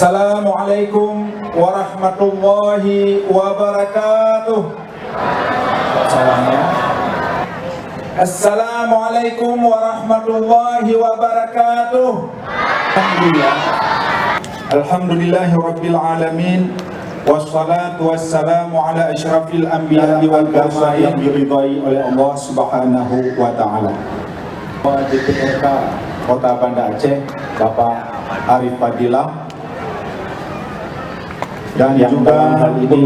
Assalamualaikum warahmatullahi wabarakatuh. Salamnya. Assalamualaikum warahmatullahi wabarakatuh. Alhamdulillah. Alhamdulillahi rabbil alamin. Wassalatu wassalamu ala asyrafil anbiya'i wal mursalin yang diridhai oleh Allah Subhanahu wa taala. DPRK Kota Banda Aceh, Bapak Arif Fadilah, dan yang juga hal ini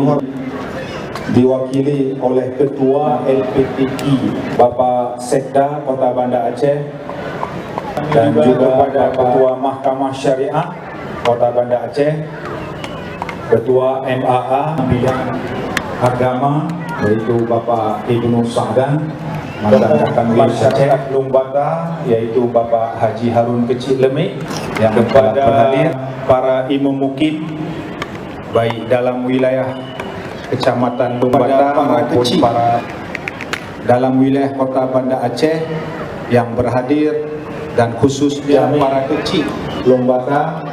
diwakili oleh Ketua LPTI Bapak Sekda Kota Banda Aceh, dan juga pada Ketua Mahkamah Syariah Kota Banda Aceh, Ketua MAA bidang agama yaitu Bapak Ibnu Sa'dan, mantan Kanwil Syariah Lumbata yaitu Bapak Haji Harun Kecil Lemik, yang kepada para imam mukim baik dalam wilayah Kecamatan Lumbata maupun para dalam wilayah Kota Banda Aceh yang berhadir, dan khususnya para kecil Lumbata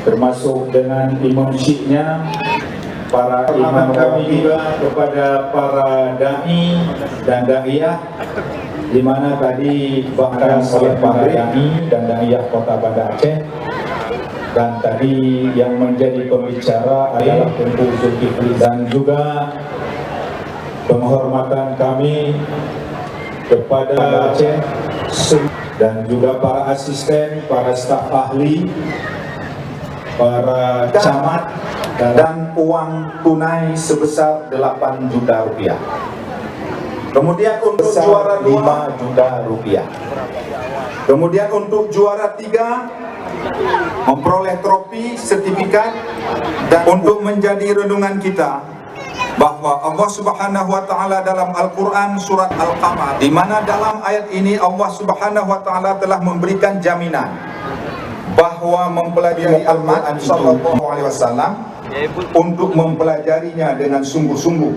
termasuk dengan imam syikhnya, para imam kami juga kepada para dai dan daiyah, di mana tadi bahkan oleh para dai dan daiyah Kota Banda Aceh. Dan tadi yang menjadi pembicara adalah tentu Zulkifli, dan juga penghormatan kami kepada Aceh dan juga para asisten, para staf ahli, para camat, dan uang tunai sebesar 8 juta rupiah. Kemudian untuk juara 5 juta rupiah. Kemudian untuk juara 3 memperoleh trofi, sertifikat, dan untuk menjadi renungan kita bahwa Allah Subhanahu wa taala dalam Al-Qur'an surat Al-Qamar, di mana dalam ayat ini Allah Subhanahu wa taala telah memberikan jaminan bahwa mempelajari Al-Quran sallallahu alaihi wasallam untuk mempelajarinya dengan sungguh-sungguh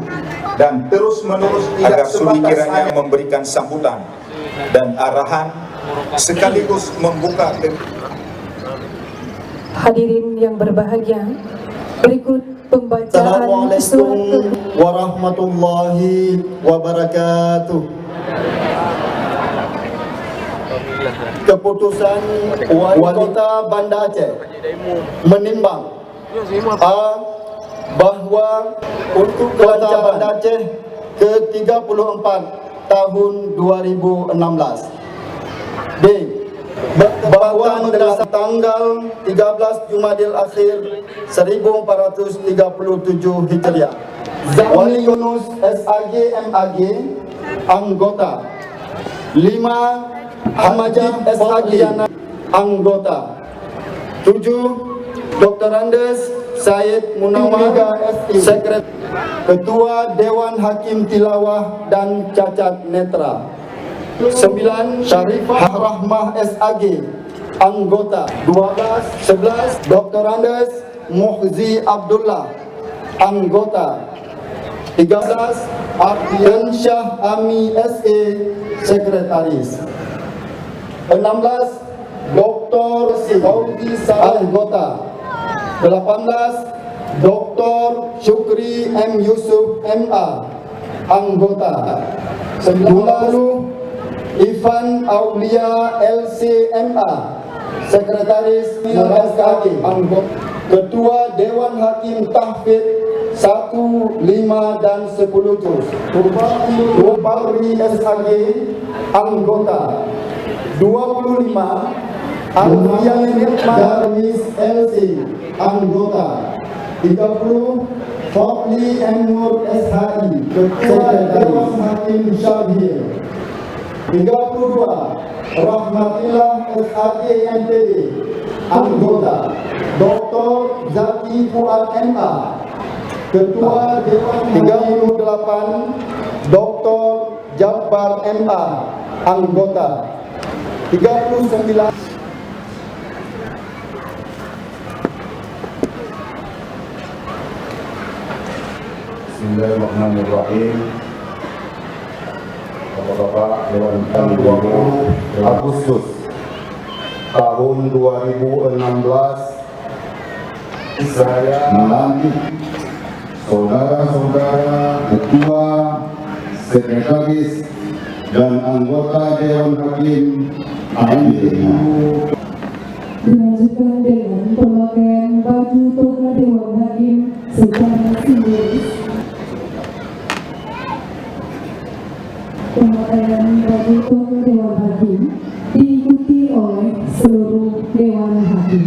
dan terus-menerus agar suri kiranya memberikan sambutan dan arahan sekaligus membuka. Hadirin yang berbahagia, berikut pembacaan Assalamualaikum warahmatullahi wabarakatuh. Keputusan Wali Kota Banda Aceh menimbang A. Bahwa untuk Kota Banda Aceh ke-34 tahun 2016, B. Bahwa berdasar tanggal 13 Jumadil Akhir 1437 Hijriah, Wali Yunus SAG MAG, anggota 5 Hamajah SAG, anggota 7 Dr. Andes Said Munawar, Sekretariat, Ketua Dewan Hakim Tilawah dan Cacat Netra. 9 Syarifah Rahmah SAG, anggota. 11 Dr. Andes Muhzi Abdullah, anggota. 13 Abdian Syah Ami SE, Sekretaris. 16 Dr. Saudi anggota. 18 Dr. Syukri M. Yusuf MA, anggota. 20 Ivan Aulia LCMA, Sekretaris SAG, anggota. Ketua Dewan Hakim Tahfidz 1, 5 dan 10 juz. Bari SAG, anggota. 25 Alfian Darwis LC, anggota. 30 Fadli M. Nur SHI, Ketua Dewan Hakim Syabhir. 32 Rahmatillah SAG MPD, anggota. Dr. Zaki Fuad MA, Ketua Dewan. 38 Dr. Jabbar MA, anggota. 39 Bismillahirrahmanirrahim. Bapak-bapak Dewan 20 Agustus tahun 2016 Saya melantik saudara-saudara ketua, sekretaris, dan anggota Dewan Hakim MPU. Dilanjutkan dengan pemakaian baju toga Dewan Hakim secara simbolis. Pemakaian baju toga Dewan Hakim diikuti oleh seluruh Dewan Hakim.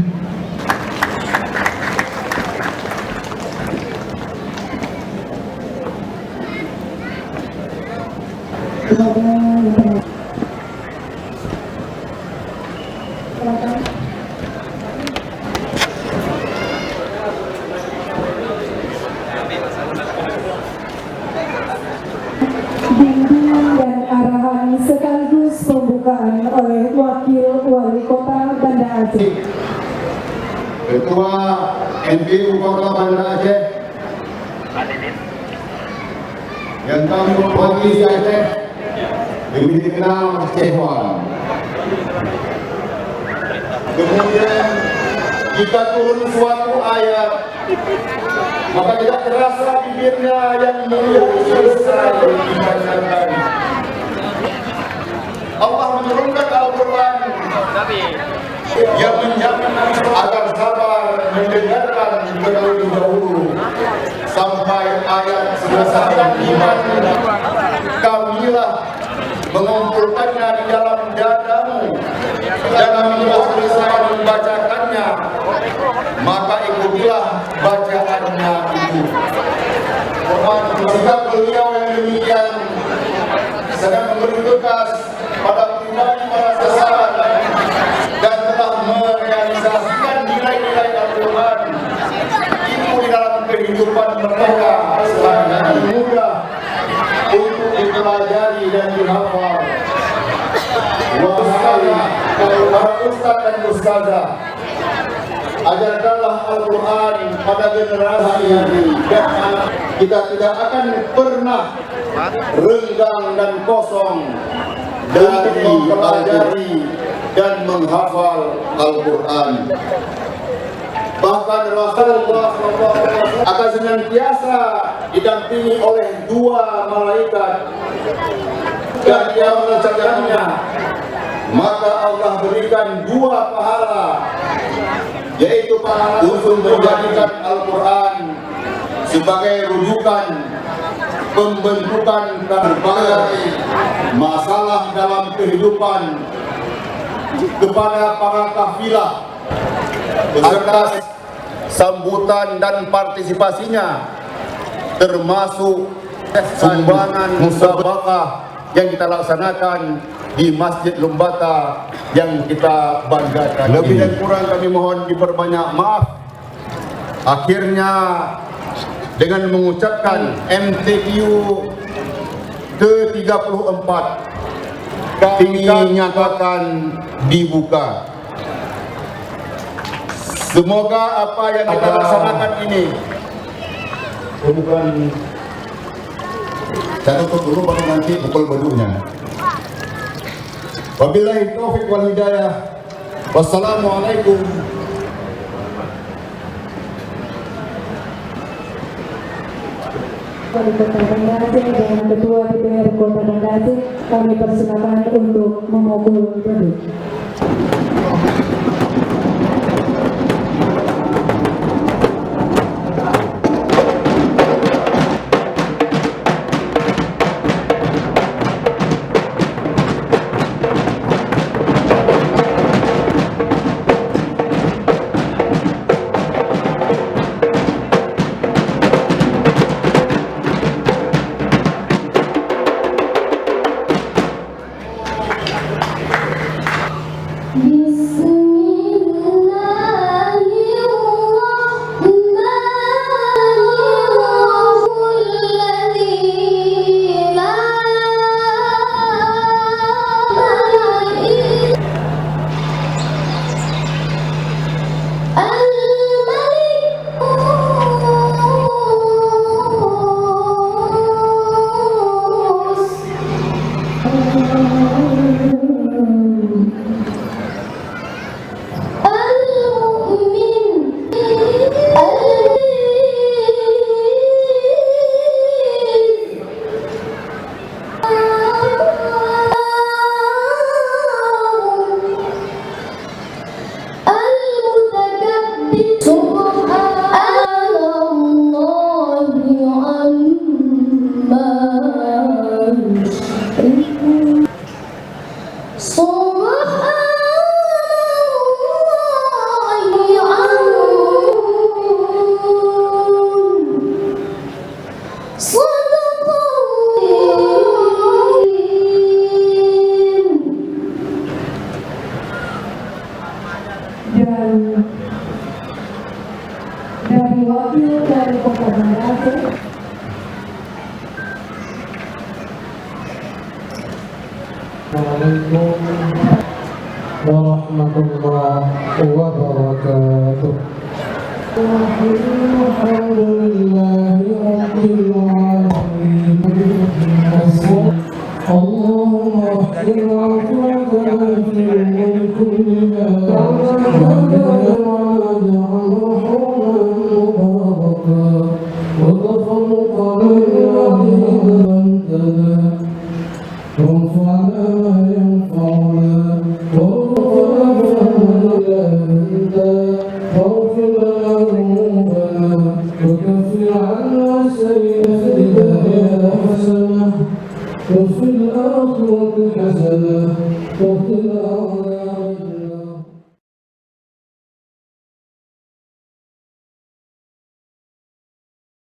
Kepada yang silakan. Bimbingan dan arahan sekaligus pembukaan oleh Wakil Wali Kota Banda Aceh. Ketua MPU Kota Banda Aceh yang kami hormati Aceh, lebih dikenal Cehwan. Kemudian jika turun suatu ayat, maka tidak terasa bibirnya yang mulia selesai dibacakan. Allah menurunkan Al-Quran yang menjamin agar sabar mendengarkan terlebih dahulu sampai ayat selesai iman. Kamilah mengumpulkannya di dalam dadamu, dan apabila selesai membacakannya, maka ikutilah bacaannya itu. Sikap beliau yang demikian sedang memberi tugas pada pribadi para sasaran dan telah merealisasikan nilai-nilai Al-Quran itu di dalam kehidupan mereka selama mudah untuk dipelajari dan dihafal. Wahai para ustaz dan ustazah, ajarkanlah Al-Quran pada generasi ini, dan kita tidak akan pernah renggang dan kosong dari mempelajari dan menghafal Al-Quran. Bahkan Rasulullah SAW akan senantiasa didampingi oleh dua malaikat, dan dia mengerjakannya, maka Allah berikan dua pahala, yaitu pahala untuk menjadikan Al-Quran sebagai rujukan pembentukan berbagai masalah dalam kehidupan kepada para kafilah atas sambutan dan partisipasinya, termasuk sumbangan musabaqah yang kita laksanakan di Masjid Lumbata yang kita banggakan. Lebih dan kurang kami mohon diperbanyak maaf. Akhirnya dengan mengucapkan MTQ ke-34 kami nyatakan dibuka. Semoga apa yang kita laksanakan ini bukan saya tutup dulu baru nanti pukul bedunya. Wabillahi taufiq wal hidayah. Wassalamualaikum. Wali Kota Banda Aceh dan Ketua DPR Kota Banda Aceh, kami persilakan untuk memukul beduk. ورحمة الله وبركاته. الحمد لله رب العالمين. اللهم اغفر عافيتنا في الأمور كلها وانفعنا ما ينفعنا واغفر لنا ذنوبنا وكفر عنا سيئاتنا حسنة وفي الآخرة حسنة وقنا